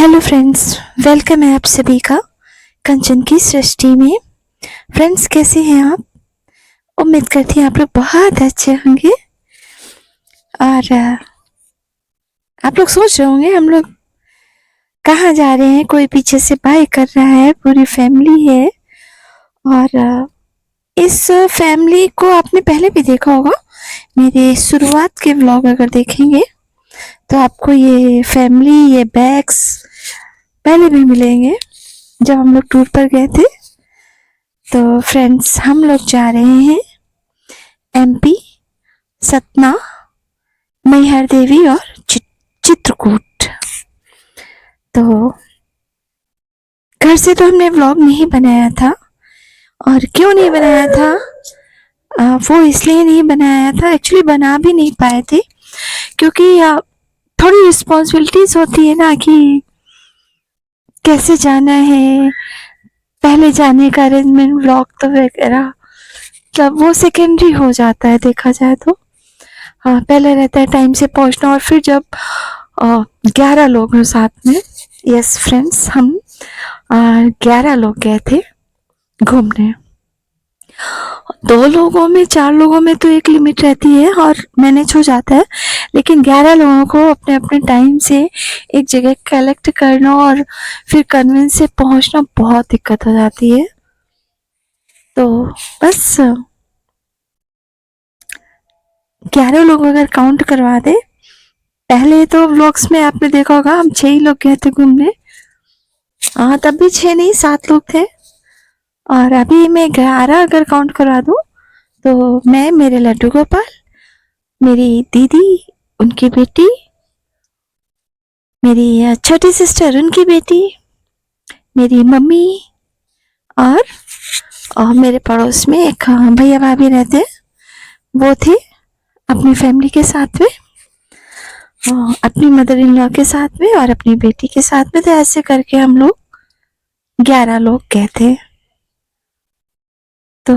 Hello friends, welcome है आप सभी का कंचन की सृष्टि में। फ्रेंड्स, कैसे हैं आप? उम्मीद करती हैं आप लोग बहुत अच्छे होंगे। और आप लोग सोच रहे होंगे हम लोग कहाँ जा रहे हैं। कोई पीछे से बाय कर रहा है, पूरी फैमिली है। और इस फैमिली को आपने पहले भी देखा होगा। मेरे शुरुआत के व्लॉग अगर देखेंगे तो आपको ये फैमिली, ये बैग्स पहले भी मिलेंगे जब हम लोग टूर पर गए थे। तो फ्रेंड्स, हम लोग जा रहे हैं एमपी, सतना, मैहर देवी और चित्रकूट। तो घर से तो हमने व्लॉग नहीं बनाया था। और क्यों नहीं बनाया था? वो इसलिए नहीं बनाया था, एक्चुअली बना भी नहीं पाए थे क्योंकि थोड़ी रिस्पॉन्सिबिलिटीज होती है ना कि कैसे जाना है, पहले जाने का अरेंजमेंट, व्लॉग तो वगैरह तब वो सेकेंडरी हो जाता है देखा जाए तो। हाँ, पहले रहता है टाइम से पहुंचना। और फिर जब 11 लोग हैं साथ में, यस फ्रेंड्स, हम 11 लोग गए थे घूमने। 2 लोगों में, 4 लोगों में तो एक लिमिट रहती है और मैनेज हो जाता है, लेकिन 11 लोगों को अपने अपने टाइम से एक जगह कलेक्ट करना और फिर कन्वेंस से पहुंचना बहुत दिक्कत हो जाती है। तो बस 11 लोग अगर काउंट करवा दे, पहले तो व्लॉग्स में आपने देखा होगा हम 6 ही लोग गए थे घूमने। हाँ, तब भी 6 नहीं 7 लोग थे। और अभी मैं 11 अगर काउंट करवा दूं तो मैं, मेरे लड्डू गोपाल, मेरी दीदी, उनकी बेटी, मेरी छोटी सिस्टर, उनकी बेटी, मेरी मम्मी और मेरे पड़ोस में एक भैया भाभी रहते हैं, वो थे अपनी फैमिली के साथ में, अपनी मदर इन लॉ के साथ में और अपनी बेटी के साथ में। तो ऐसे करके हम लोग 11 लोग गए थे। तो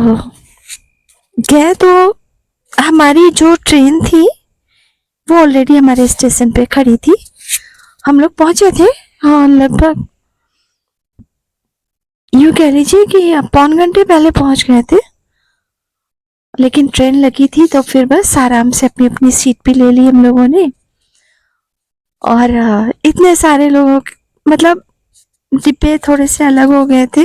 गए तो हमारी जो ट्रेन थी वो ऑलरेडी हमारे स्टेशन पे खड़ी थी। हम लोग पहुंचे थे, हाँ, लगभग यूं कह लीजिए कि पौन घंटे पहले पहुंच गए थे। लेकिन ट्रेन लगी थी तो फिर बस आराम से अपनी अपनी सीट भी ले ली हम लोगों ने। और इतने सारे लोगों मतलब डिब्बे थोड़े से अलग हो गए थे,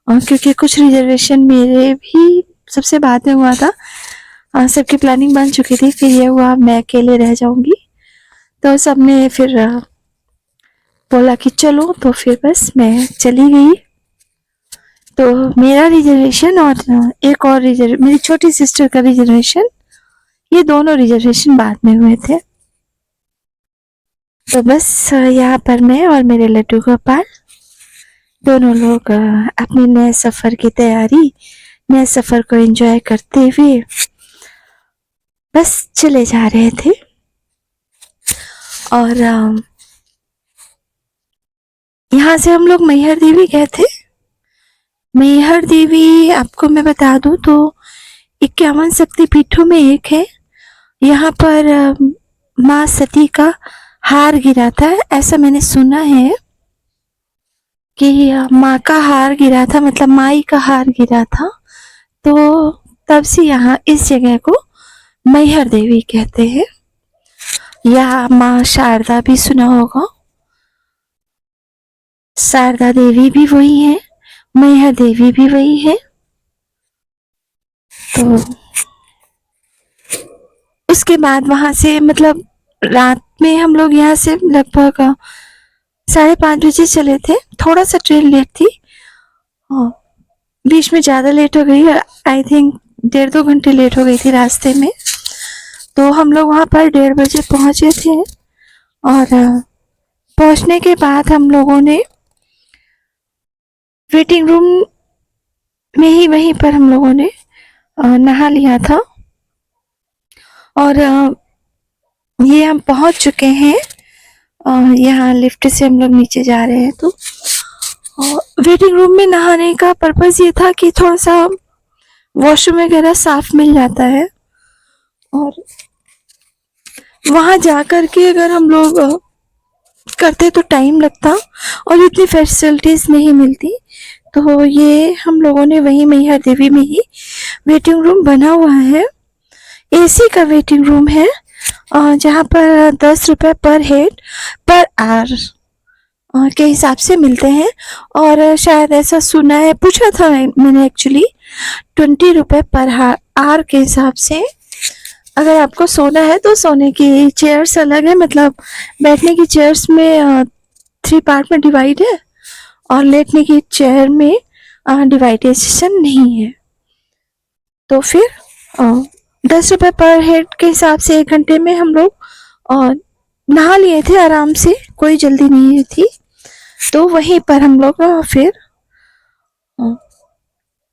और क्योंकि कुछ रिजर्वेशन मेरे भी सबसे बाद में हुआ था। सबकी प्लानिंग बन चुकी थी, फिर ये हुआ मैं अकेले रह जाऊंगी। तो सबने फिर बोला कि चलो, तो फिर बस मैं चली गई। तो मेरा रिजर्वेशन और एक और मेरी छोटी सिस्टर का रिजर्वेशन, ये दोनों रिजर्वेशन बाद में हुए थे। तो बस यहाँ पर मैं और मेरे लड्डू गोपाल दोनों लोग अपने नए सफर की तैयारी, नए सफर को एंजॉय करते हुए बस चले जा रहे थे। और यहाँ से हम लोग मैहर देवी गए थे। मैहर देवी आपको मैं बता दूं तो 51 शक्तिपीठों में एक है। यहाँ पर माँ सती का हार गिरा था, ऐसा मैंने सुना है कि माँ का हार गिरा था, मतलब माई का हार गिरा था। तो तब से यहाँ इस जगह को मैहर देवी कहते हैं। या माँ शारदा भी सुना होगा, शारदा देवी भी वही है, मैहर देवी भी वही है। तो उसके बाद वहां से, मतलब रात में हम लोग यहाँ से लगभग 5:30 बजे चले थे। थोड़ा सा ट्रेन लेट थी, बीच में ज्यादा लेट हो गई, आई थिंक 1.5-2 घंटे लेट हो गई थी रास्ते में। तो हम लोग वहां पर 1:30 बजे पहुंचे थे। और पहुंचने के बाद हम लोगों ने वेटिंग रूम में ही, वहीं पर हम लोगों ने नहा लिया था। और ये हम पहुंच चुके हैं। यहाँ लिफ्ट से हम लोग नीचे जा रहे हैं। तो वेटिंग रूम में नहाने का पर्पस ये था कि थोड़ा सा वॉशरूम वगैरह साफ मिल जाता है, और वहां जाकर के अगर हम लोग करते तो टाइम लगता और इतनी फैसिलिटीज़ नहीं मिलती। तो ये हम लोगों ने वहीं मैहर देवी में ही वेटिंग रूम बना हुआ है। एसी का वेटिंग रूम है, जहाँ पर 10 रुपये पर हेड पर आवर के हिसाब से मिलते हैं। और शायद ऐसा सुना है, पूछा था मैंने एक्चुअली, 20 रुपये पर आवर के हिसाब से। अगर आपको सोना है तो सोने की चेयर्स अलग है, मतलब बैठने की चेयर्स में 3 पार्ट में डिवाइड है और लेटने की चेयर में डिवाइडेशन नहीं है। तो फिर 10 रुपये पर हेड के हिसाब से 1 घंटे में हम लोग नहा लिए थे आराम से, कोई जल्दी नहीं थी। तो वहीं पर हम लोग फिर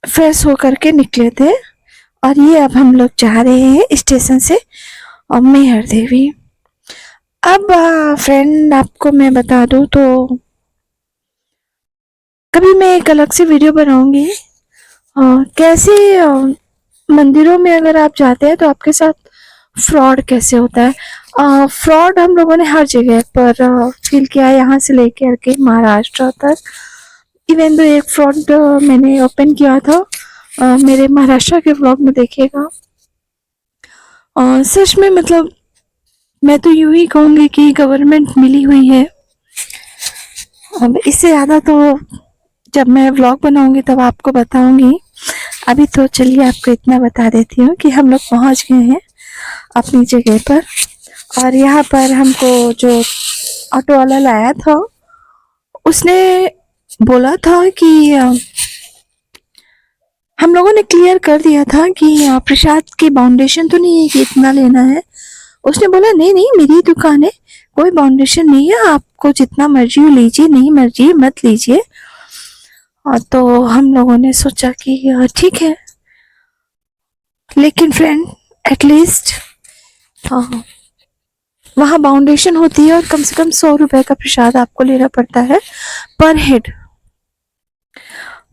फ्रेश होकर के निकले थे और ये अब हम लोग जा रहे हैं स्टेशन से और मैहर देवी। अब फ्रेंड आपको मैं बता दूं तो कभी मैं एक अलग से वीडियो बनाऊंगी कैसे मंदिरों में अगर आप जाते हैं तो आपके साथ फ्रॉड कैसे होता है। फ्रॉड हम लोगों ने हर जगह पर फील किया है, यहाँ से लेकर के महाराष्ट्र तक। इवन तो एक फ्रॉड मैंने ओपन किया था, मेरे महाराष्ट्र के व्लॉग में देखिएगा। सच में मतलब मैं तो यूं ही कहूँगी कि गवर्नमेंट मिली हुई है। अब इससे ज़्यादा तो जब मैं व्लॉग बनाऊंगी तब आपको बताऊंगी। अभी तो चलिए आपको इतना बता देती हूँ कि हम लोग पहुँच गए हैं अपनी जगह पर। और यहाँ पर हमको जो ऑटो वाला लाया था उसने बोला था कि हम लोगों ने क्लियर कर दिया था कि प्रसाद की बाउंडेशन तो नहीं है कि इतना लेना है। उसने बोला नहीं नहीं मेरी दुकान है, कोई बाउंडेशन नहीं है, आपको जितना मर्जी हो लीजिए, नहीं मर्जी मत लीजिए। और तो हम लोगों ने सोचा कि ठीक है, लेकिन फ्रेंड एटलीस्ट वहाँ बाउंडेशन होती है और कम से कम 100 रुपए का प्रसाद आपको लेना पड़ता है पर हेड।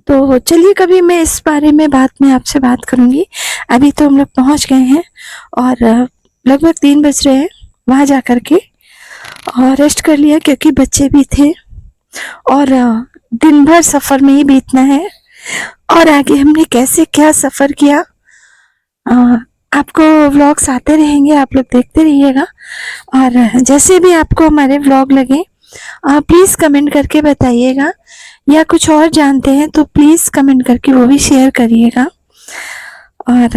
तो चलिए कभी मैं इस बारे में बाद में आपसे बात करूंगी। अभी तो हम लोग पहुंच गए हैं और लगभग 3 बज रहे हैं। वहाँ जा कर के और रेस्ट कर लिया क्योंकि बच्चे भी थे और दिन भर सफ़र में ही बीतना है। और आगे हमने कैसे क्या सफ़र किया आपको व्लॉग्स आते रहेंगे, आप लोग देखते रहिएगा। और जैसे भी आपको हमारे व्लॉग लगे प्लीज़ कमेंट करके बताइएगा, या कुछ और जानते हैं तो प्लीज़ कमेंट करके वो भी शेयर करिएगा। और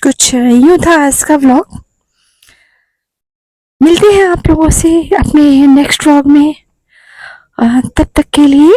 कुछ यूँ था आज का व्लॉग। मिलते हैं आप लोगों से अपने नेक्स्ट व्लॉग में, तब तक के लिए